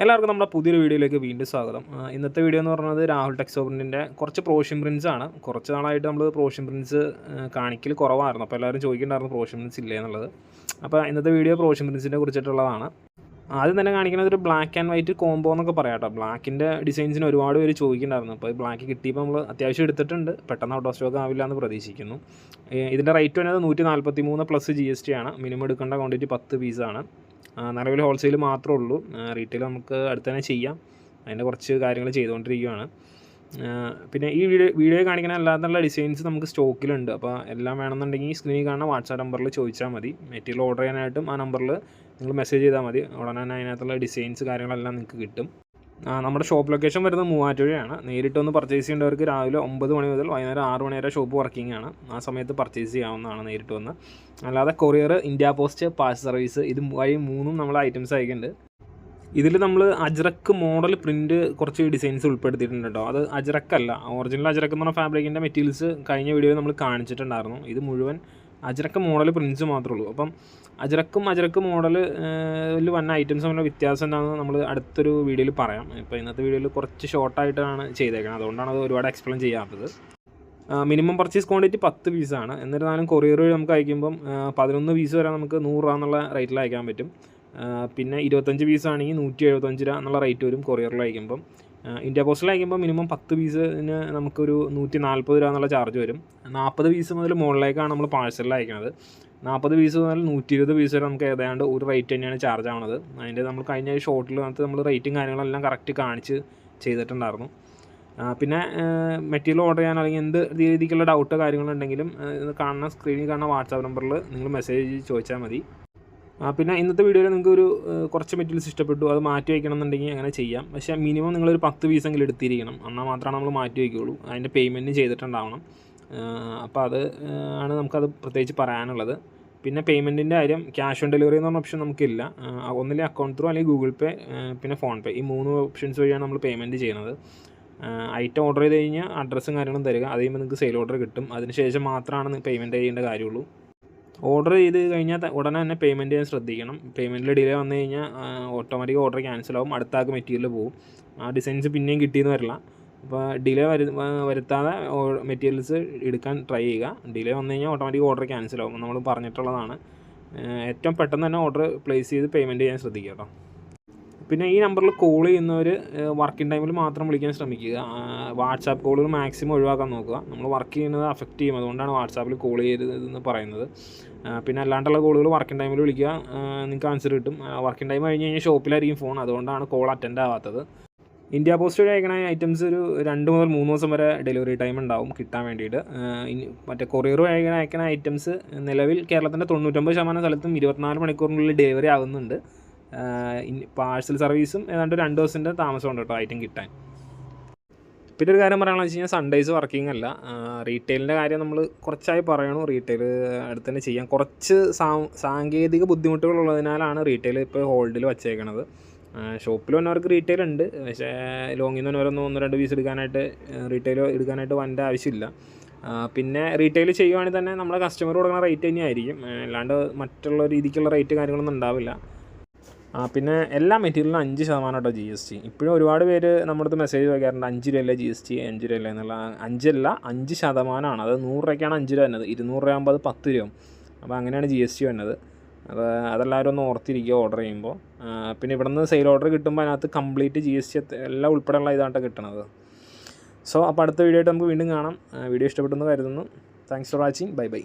എല്ലാവർക്കും നമ്മുടെ പുതിയൊരു വീഡിയോയിലേക്ക് വീണ്ടും സ്വാഗതം. ഇന്നത്തെ വീഡിയോ എന്ന് പറയുന്നത് രാഹുൽ ടെക്സോ പ്രിൻറ്റിൻ്റെ കുറച്ച് പ്രോഷ്യൻ പ്രിൻസ് ആണ്. കുറച്ച് നാളായിട്ട് നമ്മൾ പ്രോഷ്യൻ പ്രിൻസ് കാണിക്കൽ കുറവായിരുന്നു. അപ്പോൾ എല്ലാവരും ചോദിക്കേണ്ടായിരുന്നു പ്രോഷ്യൻ പ്രിൻസ് ഇല്ലേ എന്നുള്ളത്. അപ്പോൾ ഇന്നത്തെ വീഡിയോ പ്രോഷ്യൻ പ്രിൻസിനെ കുറിച്ചിട്ടുള്ളതാണ്. ആദ്യം തന്നെ കാണിക്കുന്നത് ഒരു ബ്ലാക്ക് ആൻഡ് വൈറ്റ് കോംബോ എന്നൊക്കെ പറയാം കേട്ടോ. ബ്ലാക്കിൻ്റെ ഡിസൈൻസിന് ഒരുപാട് പേര് ചോദിക്കുന്നുണ്ടായിരുന്നു. അപ്പോൾ ബ്ലാക്ക് കിട്ടിയപ്പോൾ നമ്മൾ അത്യാവശ്യം എടുത്തിട്ടുണ്ട്. പെട്ടെന്ന് ഔട്ട് ഓഫ് സ്റ്റോക്ക് ആവില്ല എന്ന് പ്രതീക്ഷിക്കുന്നു. ഇതിൻ്റെ റേറ്റ് വരുന്നത് 143 പ്ലസ് GST ആണ്. മിനിമം എടുക്കേണ്ട ക്വാണ്ടിറ്റി 10 പീസാണ്. നിലവിൽ ഹോൾസെയിൽ മാത്രമേ ഉള്ളൂ. റീറ്റെയിൽ നമുക്ക് അടുത്ത് തന്നെ ചെയ്യാം. അതിൻ്റെ കുറച്ച് കാര്യങ്ങൾ ചെയ്തുകൊണ്ടിരിക്കുകയാണ്. പിന്നെ ഈ വീഡിയോ കാണിക്കുന്ന അല്ലാത്തുള്ള ഡിസൈൻസ് നമുക്ക് സ്റ്റോക്കിലുണ്ട്. അപ്പോൾ എല്ലാം വേണമെന്നുണ്ടെങ്കിൽ സ്ക്രീനിൽ കാണുന്ന വാട്സാപ്പ് നമ്പറിൽ ചോദിച്ചാൽ മതി. മെറ്റീരിയൽ ഓർഡർ ചെയ്യാനായിട്ടും ആ നമ്പറിൽ നിങ്ങൾ മെസ്സേജ് ചെയ്താൽ മതി. ഉടനെ തന്നെ അതിനകത്തുള്ള ഡിസൈൻസ് കാര്യങ്ങളെല്ലാം നിങ്ങൾക്ക് കിട്ടും. നമ്മുടെ ഷോപ്പ് ലൊക്കേഷൻ വരുന്നത് മൂവാറ്റുപുഴയാണ്. നേരിട്ട് ഒന്ന് പർച്ചേസ് ചെയ്യേണ്ടവർക്ക് രാവിലെ 9 മണി മുതൽ വൈകുന്നേരം 6 മണി വരെ ഷോപ്പ് വർക്കിംഗ് ആണ്. ആ സമയത്ത് പർച്ചേസ് ചെയ്യാവുന്നതാണ് നേരിട്ട് വന്ന്. അല്ലാതെ courier, India post, parcel service ഇത് വഴി 3 നമ്മൾ ഐറ്റംസ് അയക്കുന്നുണ്ട്. ഇതിൽ നമ്മൾ അജ്രക്ക് മോഡൽ പ്രിൻറ്റ് കുറച്ച് ഡിസൈൻസ് ഉൾപ്പെടുത്തിയിട്ടുണ്ട് കേട്ടോ. അത് അജ്രക്കല്ല, ഒറിജിനൽ അജ്രക്ക് എന്ന് പറഞ്ഞ ഫാബ്രിക്കിൻ്റെ മെറ്റീരിയൽസ് കഴിഞ്ഞ വീഡിയോയിൽ നമ്മൾ കാണിച്ചിട്ടുണ്ടായിരുന്നു. ഇത് മുഴുവൻ അജ്രക്ക് മോഡൽ പ്രിൻറ്റ്സ് മാത്രമേ ഉള്ളൂ. അപ്പം അജ്രക്ക് മോഡലിൽ വന്ന ഐറ്റംസ് തമ്മിലുള്ള വ്യത്യാസം എന്താണെന്ന് നമ്മൾ അടുത്തൊരു വീഡിയോയിൽ പറയാം. ഇപ്പോൾ ഇന്നത്തെ വീഡിയോയിൽ കുറച്ച് ഷോർട്ടായിട്ടാണ് ചെയ്തേക്കുന്നത്, അതുകൊണ്ടാണ് അത് ഒരുപാട് എക്സ്പ്ലെയിൻ ചെയ്യാത്തത്. മിനിമം പർച്ചേസ് ക്വാണ്ടിറ്റി 10 പീസാണ്. എന്നിരുന്നാലും കൊറിയർ വഴി നമുക്ക് അയക്കുമ്പം 11 പീസ് വരെ നമുക്ക് 100 രൂപ എന്നുള്ള റേറ്റിൽ അയക്കാൻ പറ്റും. പിന്നെ 25 പീസാണെങ്കിൽ 175 രൂപ എന്നുള്ള റേറ്റ് വരും കൊറിയറിൽ അയക്കുമ്പം. ഇന്ത്യ പോസ്റ്റിൽ അയക്കുമ്പോൾ മിനിമം 10 പീസിന് നമുക്കൊരു 140 രൂപ എന്നുള്ള ചാർജ് വരും. 40 പീസ് മുതൽ മുകളിലേക്കാണ് നമ്മൾ പാഴ്സലിൽ അയക്കുന്നത്. 40 പീസ് മുതൽ 120 പീസ് വരെ നമുക്ക് ഏതാണ്ട് ഒരു റേറ്റ് തന്നെയാണ് ചാർജ് ആവുന്നത്. അതിൻ്റെ നമ്മൾ കഴിഞ്ഞ ഷോട്ടിൽ വന്നിട്ട് നമ്മൾ റേറ്റും കാര്യങ്ങളെല്ലാം കറക്റ്റ് കാണിച്ച് ചെയ്തിട്ടുണ്ടായിരുന്നു. പിന്നെ മെറ്റീരിയൽ ഓർഡർ ചെയ്യാൻ അല്ലെങ്കിൽ എന്ത് രീതിക്കുള്ള ഡൗട്ടോ കാര്യങ്ങളുണ്ടെങ്കിലും കാണുന്ന സ്ക്രീനിൽ കാണുന്ന വാട്സാപ്പ് നമ്പറിൽ നിങ്ങൾ മെസ്സേജ് ചോദിച്ചാൽ മതി. പിന്നെ ഇന്നത്തെ വീഡിയോയിൽ നിങ്ങൾക്ക് കുറച്ച് മെറ്റീരിയൽസ് ഇഷ്ടപ്പെട്ടു, അത് മാറ്റി വയ്ക്കണം എന്നുണ്ടെങ്കിൽ അങ്ങനെ ചെയ്യാം. പക്ഷേ മിനിമം നിങ്ങളൊരു 10 പീസെങ്കിലും എടുത്തിരിക്കണം, എന്നാൽ മാത്രമാണ് നമ്മൾ മാറ്റി വയ്ക്കുകയുള്ളൂ. അതിൻ്റെ പേയ്മെൻറ്റ് ചെയ്തിട്ടുണ്ടാവണം. അപ്പോൾ അത് ആണ് നമുക്കത് പ്രത്യേകിച്ച് പറയാനുള്ളത്. പിന്നെ പേയ്മെൻറ്റിൻ്റെ കാര്യം, ക്യാഷ് ഓൺ ഡെലിവറി എന്ന് പറഞ്ഞ ഓപ്ഷൻ നമുക്കില്ല. ഒന്നിലെ അക്കൗണ്ട് ത്രൂ അല്ലെങ്കിൽ ഗൂഗിൾ പേ പിന്നെ ഫോൺ പേ, ഈ 3 ഓപ്ഷൻസ് വഴിയാണ് നമ്മൾ പേയ്മെൻറ്റ് ചെയ്യുന്നത്. ഐറ്റം ഓർഡർ ചെയ്ത് കഴിഞ്ഞാൽ അഡ്രസ്സും കാര്യങ്ങളും തരിക, അത് കഴിയുമ്പോൾ നിങ്ങൾക്ക് സെയിൽ ഓർഡർ കിട്ടും. അതിനുശേഷം മാത്രമാണ് പേയ്മെൻറ്റ് ചെയ്യേണ്ട കാര്യമുള്ളൂ. ഓർഡർ ചെയ്ത് കഴിഞ്ഞാൽ ഉടനെ തന്നെ പേയ്മെൻറ്റ് ചെയ്യാൻ ശ്രദ്ധിക്കണം. പേയ്മെൻറ്റിൽ ഡിലേ വന്നു കഴിഞ്ഞാൽ ഓട്ടോമാറ്റിക് ഓർഡർ ക്യാൻസലാവും, അടുത്ത ആൾക്ക് മെറ്റീരിയൽ പോകും. ആ ഡിസൈൻസ് പിന്നെയും കിട്ടിയെന്ന് വരില്ല. അപ്പോൾ ഡിലേ വരുത്താതെ മെറ്റീരിയൽസ് എടുക്കാൻ ട്രൈ ചെയ്യുക. ഡിലേ വന്നു കഴിഞ്ഞാൽ ഓട്ടോമാറ്റിക് ഓർഡർ ക്യാൻസലാവും, നമ്മൾ പറഞ്ഞിട്ടുള്ളതാണ്. ഏറ്റവും പെട്ടെന്ന് തന്നെ ഓർഡർ പ്ലേസ് ചെയ്ത് പേയ്മെൻറ്റ് ചെയ്യാൻ ശ്രദ്ധിക്കുക കേട്ടോ. പിന്നെ ഈ നമ്പറിൽ കോൾ ചെയ്യുന്നവർ വർക്കിംഗ് ടൈമിൽ മാത്രം വിളിക്കാൻ ശ്രമിക്കുക. വാട്സാപ്പ് കോളുകൾ മാക്സിമം ഒഴിവാക്കാൻ നോക്കുക. നമ്മൾ വർക്ക് ചെയ്യുന്നത് അഫക്റ്റ് ചെയ്യും, അതുകൊണ്ടാണ് വാട്സാപ്പിൽ കോൾ ചെയ്തതെന്ന് പറയുന്നത്. പിന്നെ അല്ലാണ്ടുള്ള കോളുകൾ വർക്കിംഗ് ടൈമിൽ വിളിക്കുക, നിങ്ങൾക്ക് ആൻസർ കിട്ടും. വർക്കിംഗ് ടൈം കഴിഞ്ഞ് കഴിഞ്ഞാൽ ഷോപ്പിലായിരിക്കും ഫോൺ, അതുകൊണ്ടാണ് കോൾ അറ്റൻഡ് ആവാത്തത്. ഇന്ത്യ പോസ്റ്റ് വഴി അയക്കണ ഐറ്റംസ് ഒരു 2 മുതൽ 3 ദിവസം വരെ ഡെലിവറി ടൈം ഉണ്ടാവും കിട്ടാൻ വേണ്ടിയിട്ട്. മറ്റേ കൊറിയർ വഴി അയക്കണ ഐറ്റംസ് നിലവിൽ കേരളത്തിൻ്റെ 99% സ്ഥലത്തും 24 മണിക്കൂറിനുള്ളിൽ ഡെലിവറി ആകുന്നുണ്ട്. പാഴ്സൽ സർവീസും ഏതാണ്ട് 2 ദിവസത്തിൻ്റെ താമസമുണ്ട് കേട്ടോ ഐറ്റം കിട്ടാൻ. പിന്നെ ഒരു കാര്യം പറയാനുള്ളത് വെച്ച് കഴിഞ്ഞാൽ സൺഡേയ്സ് വർക്കിംഗ് അല്ല. റീറ്റെയിലിൻ്റെ കാര്യം നമ്മൾ കുറച്ചായി പറയണു. റീറ്റെയിൽ അടുത്ത് തന്നെ ചെയ്യാം. കുറച്ച് സാങ്കേതിക ബുദ്ധിമുട്ടുകളുള്ളതിനാലാണ് റീറ്റെയിൽ ഇപ്പോൾ ഹോൾഡിൽ വച്ചേക്കണത്. ഷോപ്പിൽ വന്നവർക്ക് റീറ്റെയിൽ ഉണ്ട്, പക്ഷേ ലോങ്ങിൽ നിന്ന് വന്നവരൊന്നും 1-2 പീസ് എടുക്കാനായിട്ട് റീറ്റെയിൽ എടുക്കാനായിട്ട് വൻ്റെ ആവശ്യമില്ല. പിന്നെ റീറ്റെയിൽ ചെയ്യുവാണെങ്കിൽ തന്നെ നമ്മുടെ കസ്റ്റമർ കൊടുക്കുന്ന റേറ്റ് തന്നെയായിരിക്കും, അല്ലാണ്ട് മറ്റുള്ള രീതിക്കുള്ള റേറ്റ് കാര്യങ്ങളൊന്നും ഉണ്ടാവില്ല. പിന്നെ എല്ലാ മെറ്റീരിയലിനും 5% കേട്ടോ GST. ഇപ്പോഴും ഒരുപാട് പേര് നമ്മുടെ അടുത്ത് മെസ്സേജ് വയ്ക്കാറുണ്ട്, 5 രൂപയല്ലേ GST, 5 രൂപയല്ലേ എന്നുള്ള. 5% അത് 100 രൂപയ്ക്കാണ് 5 രൂപ വരുന്നത്. 200 രൂപയാകുമ്പോൾ അത് 10 രൂപ. അപ്പോൾ അങ്ങനെയാണ് GST വരുന്നത്. അതെല്ലാവരും ഒന്ന് ഓർത്തിരിക്കുക ഓർഡർ ചെയ്യുമ്പോൾ. പിന്നെ ഇവിടെ നിന്ന് സെയിൽ ഓർഡർ കിട്ടുമ്പോൾ അതിനകത്ത് കംപ്ലീറ്റ് GST എല്ലാം ഉൾപ്പെടെയുള്ള ഇതായിട്ട് കിട്ടണത്. സോ അപ്പോൾ അടുത്ത വീഡിയോ ആയിട്ട് നമുക്ക് വീണ്ടും കാണാം. വീഡിയോ ഇഷ്ടപ്പെട്ടെന്ന് കരുതുന്നു. Thanks for watching. Bye bye.